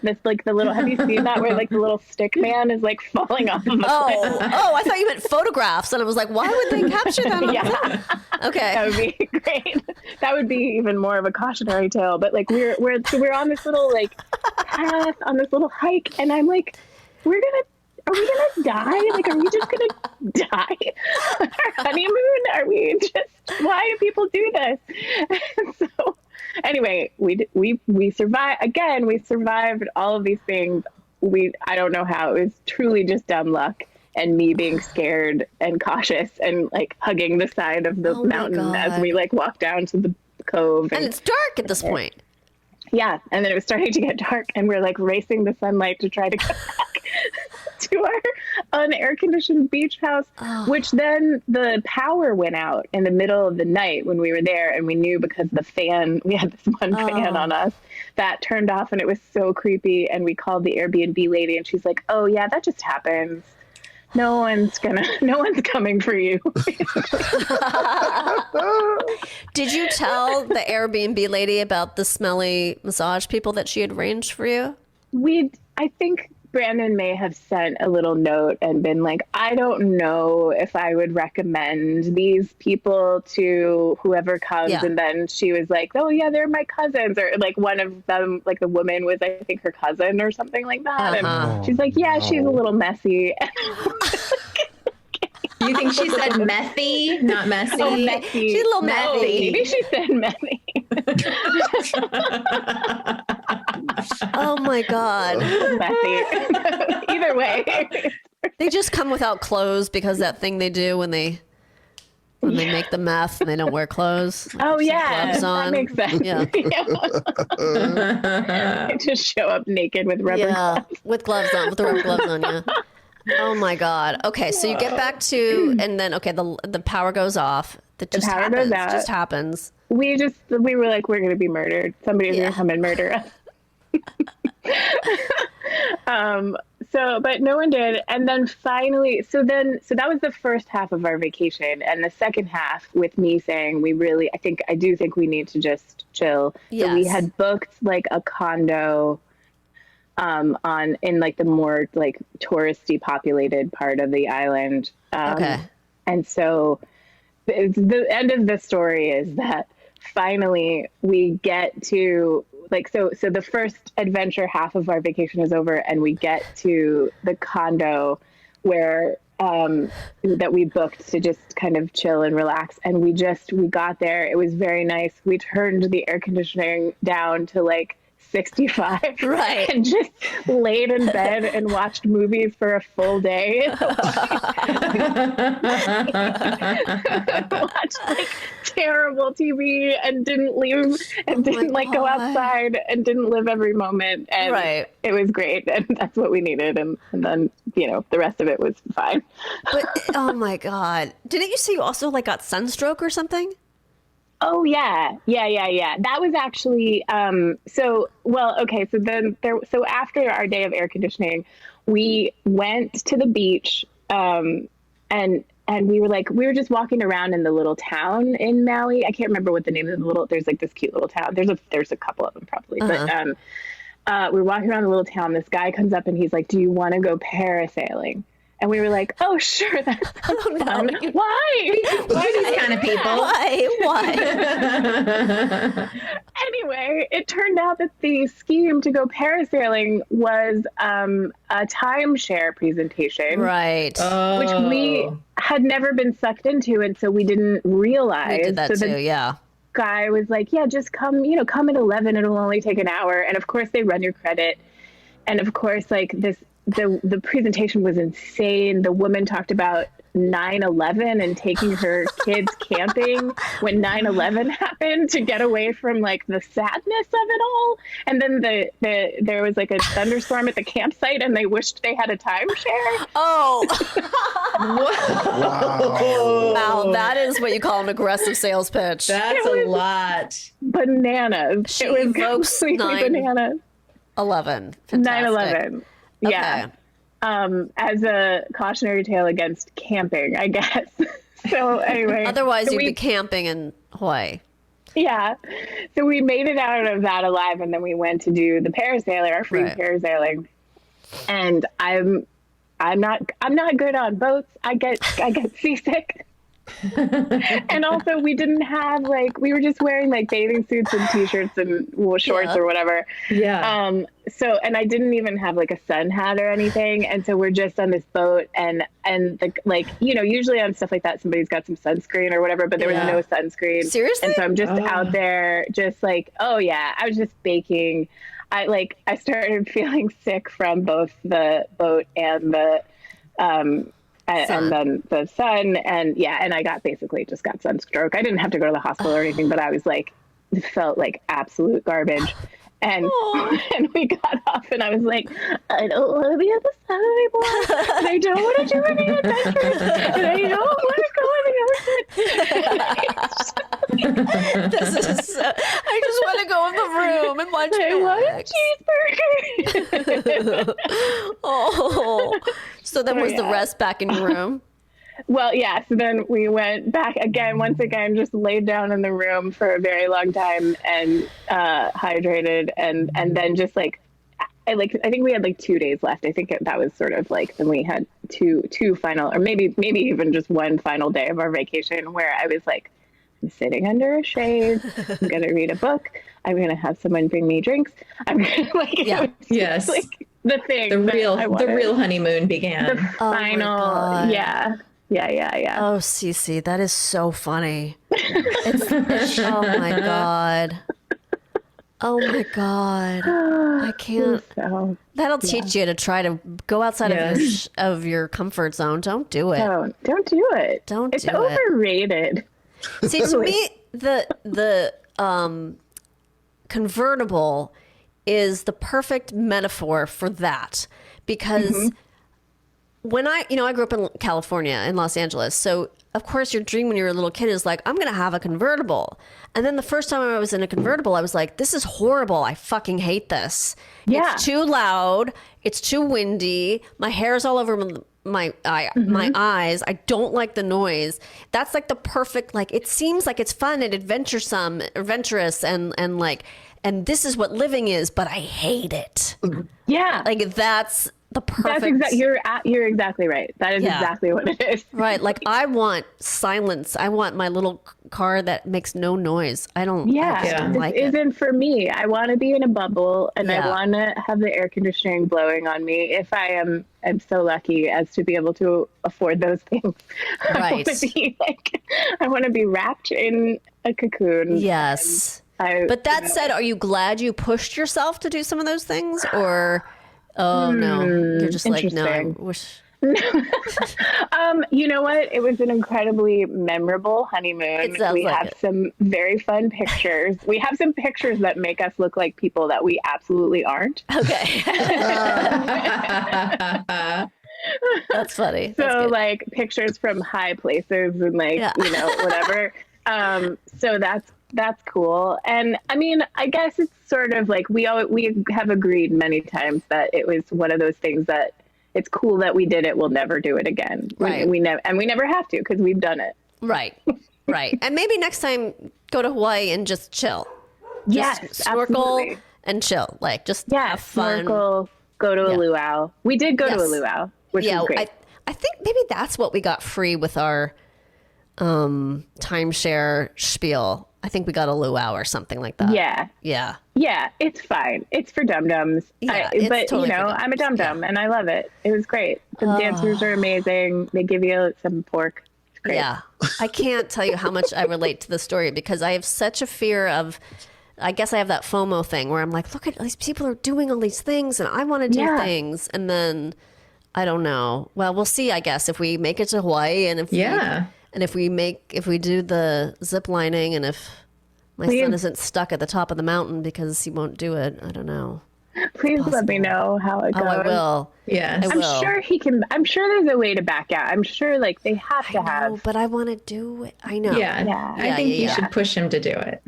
little, have you seen that where the little stick man is falling off of a cliff? I thought you meant photographs, and I was like, why would they capture that? Yeah. Okay. That would be great. That would be even more of a cautionary tale, but we're on this little path on this little hike, and I'm like, are we gonna die? Are we just gonna die on our honeymoon? Why do people do this? And so anyway, we survived. Again, we survived all of these things. I don't know how. It was truly just dumb luck and me being scared and cautious and hugging the side of the mountain as we walked down to the cove. And it's dark at this point. Yeah, and then it was starting to get dark, and we're racing the sunlight to try to get back to our unair-conditioned beach house, which then the power went out in the middle of the night when we were there, and we knew because we had this one fan on us, that turned off, and it was so creepy, and we called the Airbnb lady, and she's like, oh yeah, that just happens. No one's coming for you. Did you tell the Airbnb lady about the smelly massage people that she had arranged for you? I think Brandon may have sent a little note and been like, I don't know if I would recommend these people to whoever comes. Yeah. And then she was like, oh yeah, they're my cousins. Or one of them, the woman was, I think, her cousin or something like that. And she's like, yeah, she's a little messy. You think she said methy, not messy? Oh, messy. She's a little methy. Maybe she said methy. Oh my God. Messy. Either way. They just come without clothes because that thing they do when they make the meth and they don't wear clothes. Oh yeah, gloves on. That makes sense. Yeah. They just show up naked with rubber gloves. With gloves on, with the rubber gloves on. Yeah. Oh my God. Okay, so you get back to, and then the power goes off. That just happens. Goes out. Just happens. We were like, we're going to be murdered. Somebody's going to come and murder us. But no one did. And then finally, so that was the first half of our vacation. And the second half with me saying, I do think we need to just chill. Yes. So we had booked a condo, in the more touristy populated part of the island. Okay. And so the end of the story is that finally we get to so the first adventure half of our vacation is over, and we get to the condo where that we booked to just kind of chill and relax. And we got there. It was very nice. We turned the air conditioning down to 65, right, and just laid in bed and watched movies for a full day. Watched terrible TV and didn't leave and didn't go outside and didn't live every moment. And right. It was great, and that's what we needed. And then the rest of it was fine. But oh my God, didn't you say you also got sunstroke or something? Oh yeah. That was actually so after our day of air conditioning, we went to the beach and we were just walking around in the little town in Maui. I can't remember what the name of there's like this cute little town. There's a couple of them probably. But we were walking around the little town. This guy comes up and he's like, "Do you want to go parasailing?" And we were like, "Oh, sure, that sounds fun." Why? Why these kind of people? Why? Anyway, it turned out that the scheme to go parasailing was a timeshare presentation, Right. which we had never been sucked into, and so we didn't realize. We did that too. Yeah. Guy was like, "Yeah, just come. Come at 11. It'll only take an hour." And of course, they run your credit, and of course, like this. The presentation was insane. The woman talked about 9/11 and taking her kids camping when 9/11 happened to get away from like the sadness of it all. And then there was like a thunderstorm at the campsite and they wished they had a timeshare. Oh, Wow. wow. That is what you call an aggressive sales pitch. That's a lot. Bananas. It was evokes completely bananas. 11. 9/11. Okay. Yeah. As a cautionary tale against camping, I guess. So anyway. Otherwise, you'd be camping in Hawaii. Yeah. So we made it out of that alive, and then we went to do the parasailer, our free parasailing. And I'm not good on boats. I get seasick. And also we didn't have we were just wearing like bathing suits and t-shirts and shorts or whatever. Yeah. So, and I didn't even have like a sun hat or anything. And so we're just on this boat and usually on stuff like that, somebody's got some sunscreen or whatever, but there was no sunscreen. Seriously? And so I'm just out there just like, oh yeah, I was just baking. I started feeling sick from both the boat and the, and then the sun and I just got sunstroke. I didn't have to go to the hospital or anything, but I was like, felt like absolute garbage. And and we got off and I was like, I don't want to be at the sun anymore. And I don't want to do any adventures. And I don't want to go in the ocean. This is. I just want to go in the room and watch cheeseburger. Oh. So then was the rest back in your room? Well, yeah. So then we went back once again, just laid down in the room for a very long time and hydrated, and then just I think we had like 2 days left. I think that was sort of like, then we had two final, or maybe even just one final day of our vacation where I was like, I'm sitting under a shade. I'm gonna read a book. I'm gonna have someone bring me drinks. I'm gonna yes. Like the thing. The real honeymoon began. The final. Yeah. Oh, CeCe, that is so funny. Oh my God. Oh my God. I can't. That'll teach you to try to go outside of your comfort zone. Don't do it. Don't do it. It's overrated. See, to me, the convertible is the perfect metaphor for that, because when I grew up in California, in Los Angeles. So of course your dream when you're a little kid is like, I'm going to have a convertible. And then the first time I was in a convertible, I was like, this is horrible. I fucking hate this. Yeah. It's too loud. It's too windy. My hair's all over my eyes. I don't like the noise. That's like the perfect, it seems like it's fun and adventurous and this is what living is, but I hate it. Yeah. That's the perfect. You're exactly right. That is exactly what it is. Right. I want silence. I want my little car that makes no noise. I don't like it. Isn't for me. I want to be in a bubble and I want to have the air conditioning blowing on me. If I'm so lucky as to be able to afford those things. Right. I want to be wrapped in a cocoon. Yes. But that said, are you glad you pushed yourself to do some of those things, or no, you're just like, no, I wish. You know what? It was an incredibly memorable honeymoon. We have some very fun pictures. We have some pictures that make us look like people that we absolutely aren't. Okay. That's funny. So pictures from high places and whatever. So that's cool. And I mean, I guess it's sort of like we have agreed many times that it was one of those things that it's cool that we did it. We'll never do it again. Right. We never have to because we've done it. Right. Right. And maybe next time go to Hawaii and just chill. Yes, Just snorkel absolutely. and chill. Like just have fun. Snorkel, go to a luau. We did go to a luau, which was great. I think maybe that's what we got free with our timeshare spiel. I think we got a luau or something like that. Yeah. Yeah. Yeah, it's fine. It's for dum-dums. Yeah, it's but, totally you know, for dum-dums. I'm a dum-dum and I love it. It was great. The dancers are amazing. They give you some pork. It's great. Yeah. I can't tell you how much I relate to the story because I have such a fear of, I guess I have that FOMO thing where I'm like, look at these people are doing all these things and I want to do things. And then I don't know. Well, we'll see, I guess, if we make it to Hawaii and if we do the zip lining and if my son isn't stuck at the top of the mountain because he won't do it. I don't know. Please let me know how it goes. Oh, I will. Yeah. I'm sure he can. I'm sure there's a way to back out. I'm sure like they have to have. But I want to do it. I know. Yeah. I think you should push him to do it.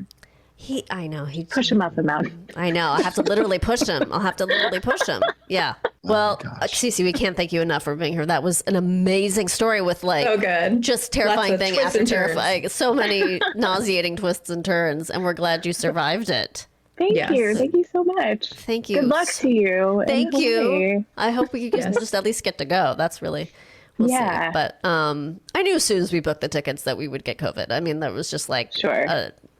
I know. He Push him off the mountain. I know. I have to literally push him. I'll have to literally push him. Yeah. Well, CeCe, we can't thank you enough for being here. That was an amazing story with like good. just terrifying Lots of thing twists after and turns. terrifying. So many nauseating twists and turns, and we're glad you survived it. Thank Yes. you. Thank you so much. Thank you. Good luck to you. Thank and you. Hawaii. I hope we could just at least get to go. That's really we'll see. But I knew as soon as we booked the tickets that we would get COVID. I mean, that was just like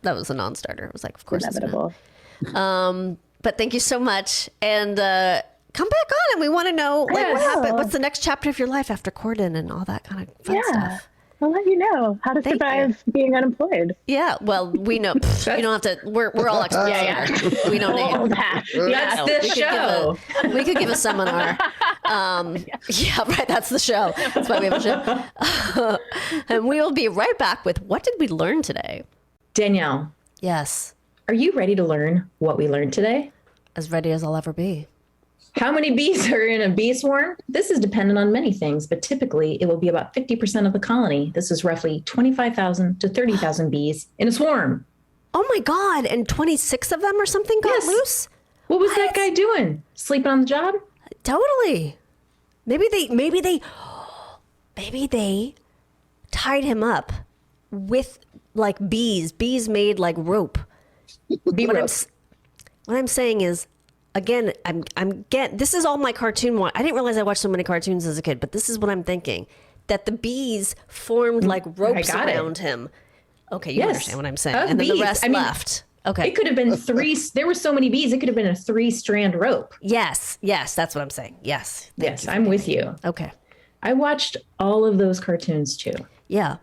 that was a non-starter. It was like, of course, Inevitable. it's not. But thank you so much, and come back on. And we want to know like what happened. What's the next chapter of your life after Corden and all that kind of fun stuff. I'll let you know how to survive being unemployed. Yeah, well, we know. You don't have to. We're all experts here. We don't need. That's the show. We could give a seminar. Yeah, right. That's the show. That's why we have a show. And we will be right back with what did we learn today? Danielle, Yes, are you ready to learn what we learned today? as ready as I'll ever be. How many bees are in a bee swarm? This is dependent on many things, but typically it will be about 50% of the colony. This is roughly 25,000 to 30,000 bees in a swarm. Oh my God! And 26 of them or something got Yes. loose. What was that guy doing? Sleeping on the job? Totally. Maybe they tied him up with like bees. Bees made like rope. Bee rope. What I'm saying is, again, this is all my cartoon. I didn't realize I watched so many cartoons as a kid, but this is what I'm thinking: that the bees formed like ropes got it. around him. Okay, you Yes. understand what I'm saying, Of and then the bees. rest I mean, left. Okay. It could have been three. There were so many bees. It could have been a 3-strand rope. Yes, that's what I'm saying. Yes. Yes, I'm with you. Okay. I watched all of those cartoons too. Yeah.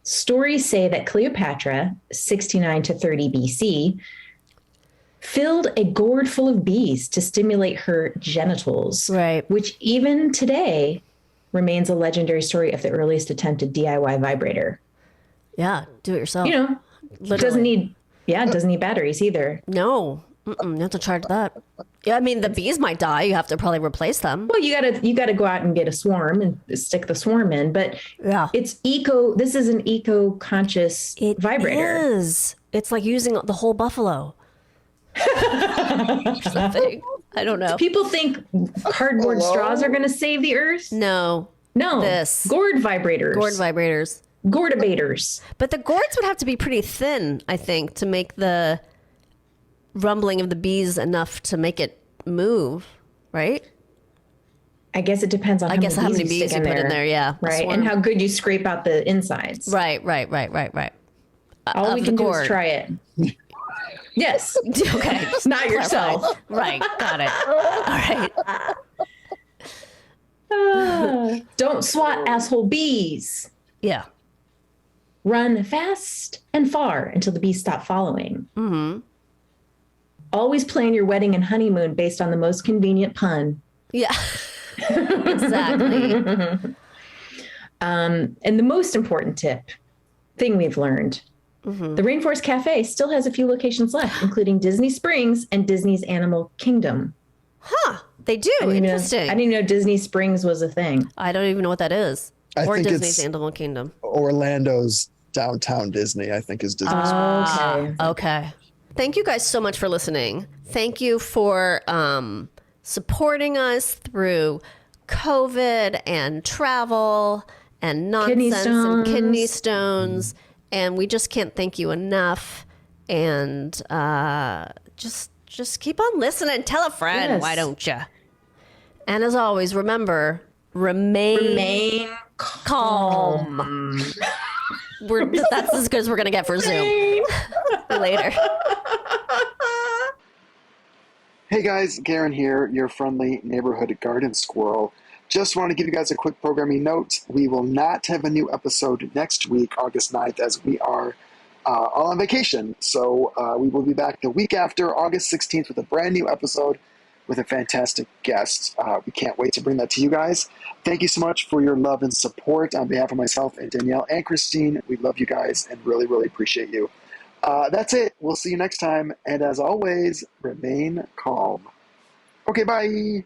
Stories say that Cleopatra, 69 to 30 BC, filled a gourd full of bees to stimulate her genitals, Right. which even today remains a legendary story of the earliest attempted DIY vibrator. Yeah. Do it yourself. You know, it doesn't need batteries either. No. You have to charge that. Yeah, I mean, the bees might die. You have to probably replace them. Well, you gotta go out and get a swarm and stick the swarm in, but Yeah. this is an eco-conscious vibrator. It is. It's like using the whole buffalo. Or something. I don't know. People think cardboard straws are going to save the earth. No. No. This. Gourd vibrators. Gourd vibrators. Gourdabators. But the gourds would have to be pretty thin, I think, to make the rumbling of the bees enough to make it move, right? I guess it depends on how many bees you put in there, yeah. Right. And how good you scrape out the insides. Right. All we of can the do gourd. is try it. Yes. Okay. Not yourself. Right. Got it. All right. Don't swat asshole bees. Yeah. Run fast and far until the bees stop following. Mm-hmm. Always plan your wedding and honeymoon based on the most convenient pun. Yeah. Exactly. And the most important thing we've learned, the Rainforest Cafe still has a few locations left, including Disney Springs and Disney's Animal Kingdom. Huh. They do. Interesting. I didn't even know Disney Springs was a thing. I don't even know what that is. I Or think Disney's it's Animal Kingdom. Orlando's downtown Disney, I think is Disney's. Okay. Thank you guys so much for listening. Thank you for supporting us through COVID and travel and nonsense and kidney stones. And we just can't thank you enough. And just keep on listening. Tell a friend. Yes. Why don't you? And as always, remember, remain calm. That's as good as we're going to get for Zoom. Later. Hey guys, Garen here, your friendly neighborhood garden squirrel. Just want to give you guys a quick programming note. We will not have a new episode next week, August 9th, as we are all on vacation. So we will be back the week after, August 16th, with a brand new episode with a fantastic guest. We can't wait to bring that to you guys. Thank you so much for your love and support on behalf of myself and Danielle and Kristine. We love you guys and really, really appreciate you. That's it. We'll see you next time. And as always, remain calm. Okay, bye.